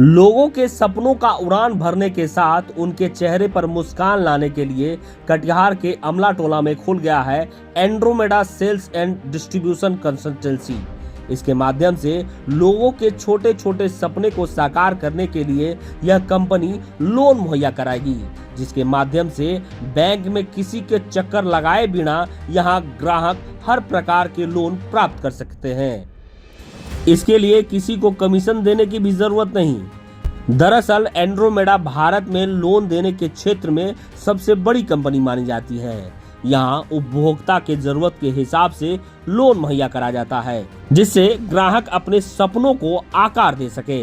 लोगों के सपनों का उड़ान भरने के साथ उनके चेहरे पर मुस्कान लाने के लिए कटिहार के अमला टोला में खुल गया है Andromeda sales and distribution consultancy. इसके माध्यम से लोगों के छोटे छोटे सपने को साकार करने के लिए यह कंपनी लोन मुहैया कराएगी, जिसके माध्यम से बैंक में किसी के चक्कर लगाए बिना यहां ग्राहक हर प्रकार के लोन प्राप्त कर सकते हैं। इसके लिए किसी को कमीशन देने की भी जरूरत नहीं। दरअसल एंड्रोमेडा भारत में लोन देने के क्षेत्र में सबसे बड़ी कंपनी मानी जाती है। यहाँ उपभोक्ता के जरूरत के हिसाब से लोन मुहैया करा जाता है, जिससे ग्राहक अपने सपनों को आकार दे सके।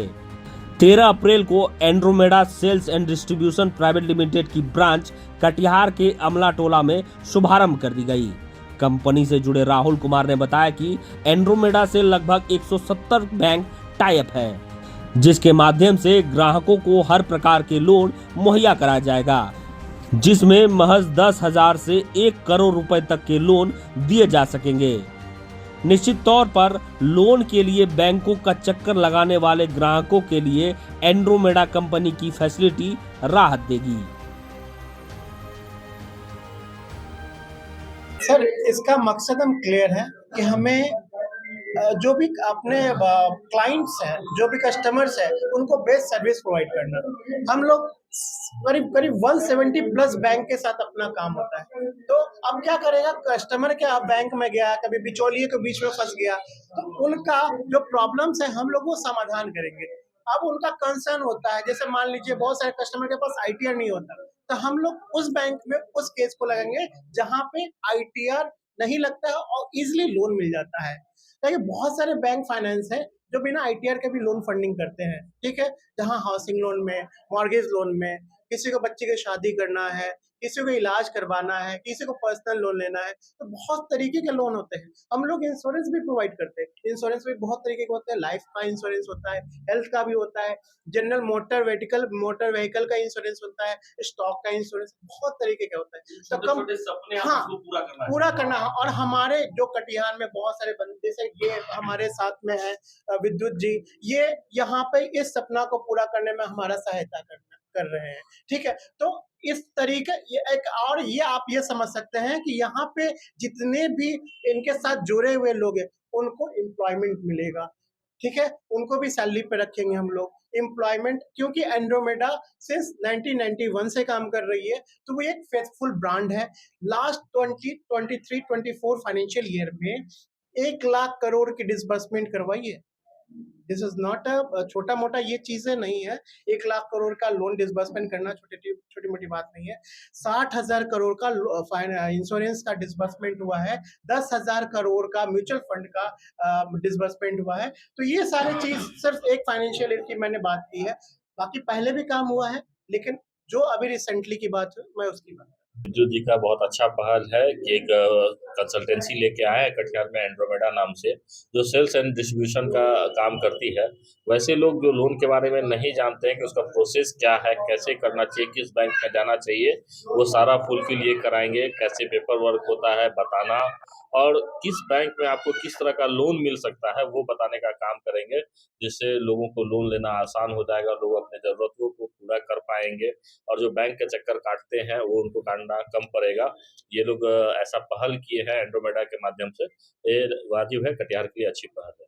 13 अप्रैल को Andromeda sales and distribution private limited की ब्रांच कटिहार के अमला टोला में शुभारंभ कर दी गई। कंपनी से जुड़े राहुल कुमार ने बताया कि एंड्रोमेडा से लगभग 170 बैंक टाई अप है, जिसके माध्यम से ग्राहकों को हर प्रकार के लोन मुहैया कराया जाएगा, जिसमें महज 10,000 से 1 करोड़ रुपए तक के लोन दिए जा सकेंगे। निश्चित तौर पर लोन के लिए बैंकों का चक्कर लगाने वाले ग्राहकों के लिए एंड्रोमेडा कंपनी की फैसिलिटी राहत देगी। सर, इसका मकसद हम क्लियर है कि हमें जो भी अपने क्लाइंट्स हैं, जो भी कस्टमर्स हैं, उनको बेस्ट सर्विस प्रोवाइड करना। हम लोग करीब करीब 170 प्लस बैंक के साथ अपना काम होता है। तो अब क्या करेगा कस्टमर, क्या बैंक में गया, कभी बिचौलिए के बीच में फंस गया, तो उनका जो प्रॉब्लम्स है हम लोग वो समाधान करेंगे। अब उनका कंसर्न होता है, जैसे मान लीजिए बहुत सारे कस्टमर के पास आईटीआर नहीं होता, तो हम लोग उस बैंक में उस केस को लगाएंगे जहां पे आईटीआर नहीं लगता है और इजिली लोन मिल जाता है। देखिए बहुत सारे बैंक फाइनेंस है जो बिना आईटीआर के भी लोन फंडिंग करते हैं, ठीक है। जहां हाउसिंग लोन में, मॉर्गेज लोन में, किसी को बच्चे की शादी करना है, किसी को इलाज करवाना है, किसी को पर्सनल लोन लेना है, तो बहुत तरीके के लोन होते हैं। हम लोग इंश्योरेंस भी प्रोवाइड करते हैं। इंश्योरेंस भी बहुत तरीके के होते हैं। लाइफ का इंश्योरेंस होता है, हेल्थ का भी होता है, जनरल मोटर व्हीकल का इंश्योरेंस होता है, स्टॉक का इंश्योरेंस, बहुत तरीके का होता है। तो कम सपने हाँ पूरा करना है। और हमारे जो कटिहार में बहुत सारे बंदे, जैसे ये हमारे साथ में है विद्युत जी, ये यहाँ पे इस सपना को पूरा करने में हमारा सहायता कर रहे हैं, ठीक है। तो इस तरीके ये आप ये समझ सकते हैं कि यहाँ पे जितने भी इनके साथ जुड़े हुए लोग हैं उनको एम्प्लॉयमेंट मिलेगा, ठीक है। उनको भी सैलरी पे रखेंगे हम लोग एम्प्लॉयमेंट, क्योंकि एंड्रोमेडा सिंस 1991 से काम कर रही है, तो वो एक फेथफुल ब्रांड है। लास्ट 2023-24 फाइनेंशियल ईयर में 1 लाख करोड़ की डिसबर्समेंट करवाई है। दिस इज नॉट अ छोटा मोटा ये चीजें नहीं है। 1 लाख करोड़ का लोन डिसबर्समेंट करना छोटी मोटी बात नहीं है। 60,000 करोड़ का इंश्योरेंस का डिसबर्समेंट हुआ है। 10,000 करोड़ का म्यूचुअल फंड का डिसबर्समेंट हुआ है। तो ये सारी चीज सिर्फ एक फाइनेंशियल ईयर की मैंने बात की है, बाकी पहले भी काम हुआ है, लेकिन जो अभी रिसेंटली की बात हुई मैं उसकी बात। विद्युत जी का बहुत अच्छा पहल है कि एक कंसल्टेंसी लेके आए हैं कटिहार में एंड्रोमेडा नाम से, जो सेल्स एंड डिस्ट्रीब्यूशन का काम करती है। वैसे लोग जो लोन के बारे में नहीं जानते हैं कि उसका प्रोसेस क्या है, कैसे करना चाहिए, किस बैंक में जाना चाहिए, वो सारा फुलफिल ये कराएंगे। कैसे पेपर वर्क होता है बताना, और किस बैंक में आपको किस तरह का लोन मिल सकता है वो बताने का काम करेंगे, जिससे लोगों को लोन लेना आसान हो जाएगा। लोग अपने ज़रूरतों को पूरा कर पाएंगे और जो बैंक के चक्कर काटते हैं वो उनको काटना कम पड़ेगा। ये लोग ऐसा पहल किए हैं एंड्रोमेडा के माध्यम से। ये वाजिब है, कटिहार के लिए अच्छी पहल है।